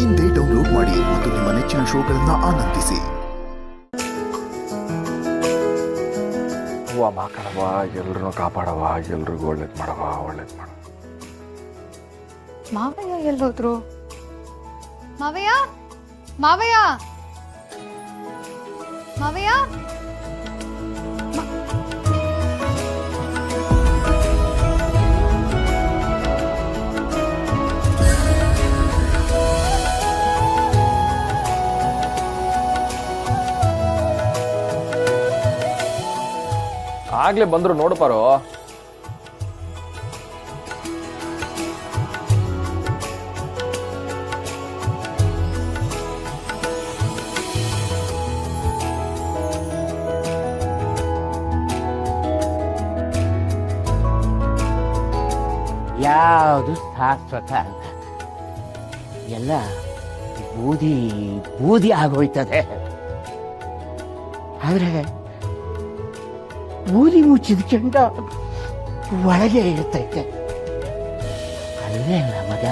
ಇಂದೇ ಡೌನ್ಲೋಡ್ ಮಾಡಿ ಮತ್ತು ನಿಮ್ಮ ನೆಚ್ಚಿನ ಶೋಗಳನ್ನು ಆನಂದಿಸಿ. ಮಾಕಡವ, ಎಲ್ರನ್ನೂ ಕಾಪಾಡವ, ಎಲ್ರಿಗೂ ಒಳ್ಳೇದು ಮಾಡವ, ಒಳ್ಳೇದು ಮಾಡ. ಮಾವಯ್ಯ ಎಲ್ಲೋದ್ರು? ಮಾವಯ್ಯ, ಮಾವಯ್ಯ, ಮಾವಯ್ಯ. ಆಗ್ಲೇ ಬಂದ್ರು ನೋಡ್ಪಾರೋ. ಯಾವುದು ಶಾಶ್ವತ ಅಲ್ಲ, ಎಲ್ಲ ಬೂದಿ ಬೂದಿ ಆಗೋಯ್ತದೆ. ಆದರೆ ಬೂದಿ ಮುಚ್ಚಿದ ಕೆಂಡ ಒಳಗೆ ಇರ್ತೈತೆ, ಅಲ್ಲೇ ಅಲ್ಲ ಮಗ.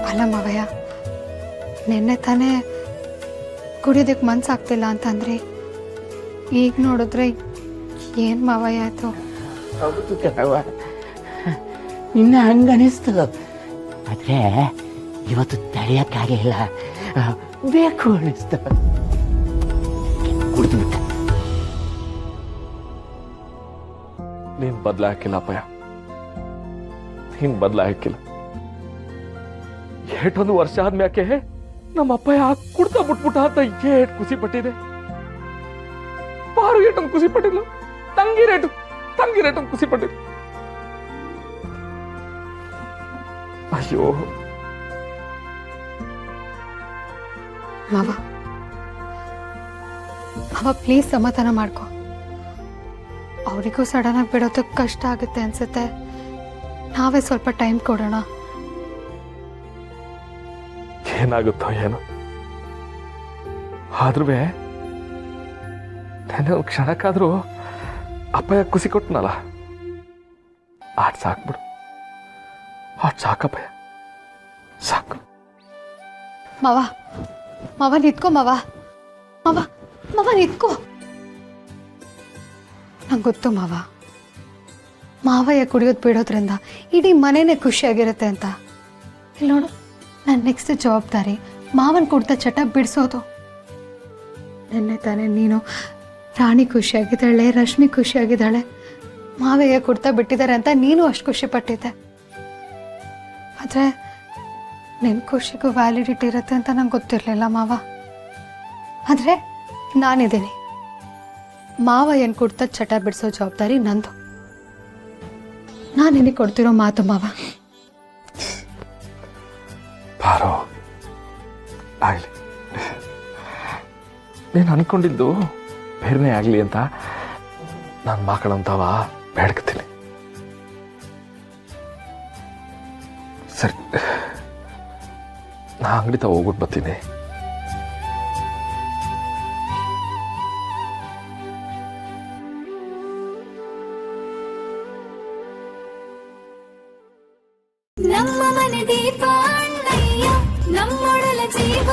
ಅಲ್ಲ ಮಾವಯ್ಯ, ನಿನ್ನೆ ತಾನೇ ಕುಡಿಯೋದಕ್ಕೆ ಮನ್ಸಾಗ್ತಿಲ್ಲ ಅಂತಂದ್ರಿ, ಈಗ ನೋಡಿದ್ರೆ ಏನ್ ಮಾವಯ್ಯ ಆಯ್ತು? ಹೌದು ಕಣವ, ನಿನ್ನ ಹಂಗನಿಸ್ತು. ಆದರೆ ಇವತ್ತು ತಡೆಯಕ್ಕಾಗಿಲ್ಲ, ಬೇಕು ಅನಿಸ್ತು. ಕುಡಿದು ಬಿಟ್ಟ. ನೀನ್ ಬದಲಾಕಿಲ್ಲ ಅಪ್ಪಯ್ಯ, ನೀನ್ ಬದಲಾಕಿಲ್ಲ. ಏಟೊಂದು ವರ್ಷ ಆದ್ಮ್ಯಾಕೆ ನಮ್ಮ ಅಪ್ಪಯ್ಯ ಕುಡ್ತಾ ಬಿಟ್ಬಿಟ್ಟ ಅಂತ ಏಟ್ ಖುಷಿ ಪಟ್ಟಿದೆ. ಪಾರು ಏಟೊಂದು ಖುಷಿ ಪಟ್ಟಿಲ್ಲ, ತಂಗಿ ರೇಟು ಖುಷಿ ಪಟ್ಟಿಲ್ಲ. ಅಯ್ಯೋ ಮಾವ, ಅವ ಪ್ಲೀಸ್ ಸಮಾಧಾನ ಮಾಡ್ಕೊ. ಅವರಿಗೂ ಸಡನ್ ಆಗಿ ಬಿಡೋದಕ್ಕೆ ಕಷ್ಟ ಆಗುತ್ತೆ ಅನ್ಸುತ್ತೆ, ನಾವೇ ಸ್ವಲ್ಪ ಟೈಮ್ ಕೊಡೋಣ. ಏನಾಗುತ್ತೋ ಏನೋ, ಆದ್ರೂ ನನ್ನ ಒಂದು ಕ್ಷಣಕ್ಕಾದ್ರೂ ಅಪ್ಪಯ್ಯ ಖುಷಿ ಕೊಟ್ಟನಲ್ಲ, ಆಟ್ ಸಾಕ್ಬಿಡು, ಆಟ್ ಸಾಕಪ್ಪಯ್ಯ, ಸಾಕು. ಮಾವ, ಮಾವ ನಿತ್ಕೋ ಮಾವ, ಮಾವ, ಮಾವ ನಿತ್ಕೋ. ನಂಗೆ ಗೊತ್ತು ಮಾವ, ಮಾವಯ್ಯ ಕುಡಿಯೋದು ಬಿಡೋದ್ರಿಂದ ಇಡೀ ಮನೆನೇ ಖುಷಿಯಾಗಿರುತ್ತೆ ಅಂತ. ಇಲ್ಲಿ ನೋಡು, ನನ್ನ ನೆಕ್ಸ್ಟ್ ಜವಾಬ್ದಾರಿ ಮಾವನ್ ಕುಡ್ತಾ ಚಟ ಬಿಡಿಸೋದು. ನಿನ್ನೆ ತಾನೇ ನೀನು ರಾಣಿ ಖುಷಿಯಾಗಿದ್ದಾಳೆ, ರಶ್ಮಿ ಖುಷಿಯಾಗಿದ್ದಾಳೆ, ಮಾವಯ್ಯ ಕುಡ್ತಾ ಬಿಟ್ಟಿದ್ದಾರೆ ಅಂತ ನೀನು ಅಷ್ಟು ಖುಷಿ ಪಟ್ಟಿದ್ದೆ. ಆದರೆ ನಿನ್ನ ಖುಷಿಗೂ ವ್ಯಾಲಿಡಿಟಿ ಇರುತ್ತೆ ಅಂತ ನಂಗೆ ಗೊತ್ತಿರಲಿಲ್ಲ ಮಾವ. ಆದರೆ ನಾನಿದ್ದೀನಿ, ಮಾವ ಏನು ಕುಡ್ತಾ ಚಟ ಬಿಡಿಸೋ ಜವಾಬ್ದಾರಿ ನಂದು. ನಾನು ನಿನಗೆ ಕೊಡ್ತಿರೋ ಮಾತು ಮಾವ. ಪಾರೋ, ಆಗಲಿ, ನೀನು ಅನ್ಕೊಂಡಿದ್ದು ಬೇರೆನೇ ಆಗಲಿ ಅಂತ ನಾನು ಮಾಕಳಂತವ ಬೇಡ್ಕತೀನಿ. ಸರಿ, ನಾ ಅಂಗಡಿ ತ ಹೋಗ್ಬಿಟ್ಟು ಬರ್ತೀನಿ. ನಮ್ಮ ಮನೆ ದೀಪ ಅಣ್ಣಯ್ಯ, ನಮ್ಮೊಡಲ ಜೀವ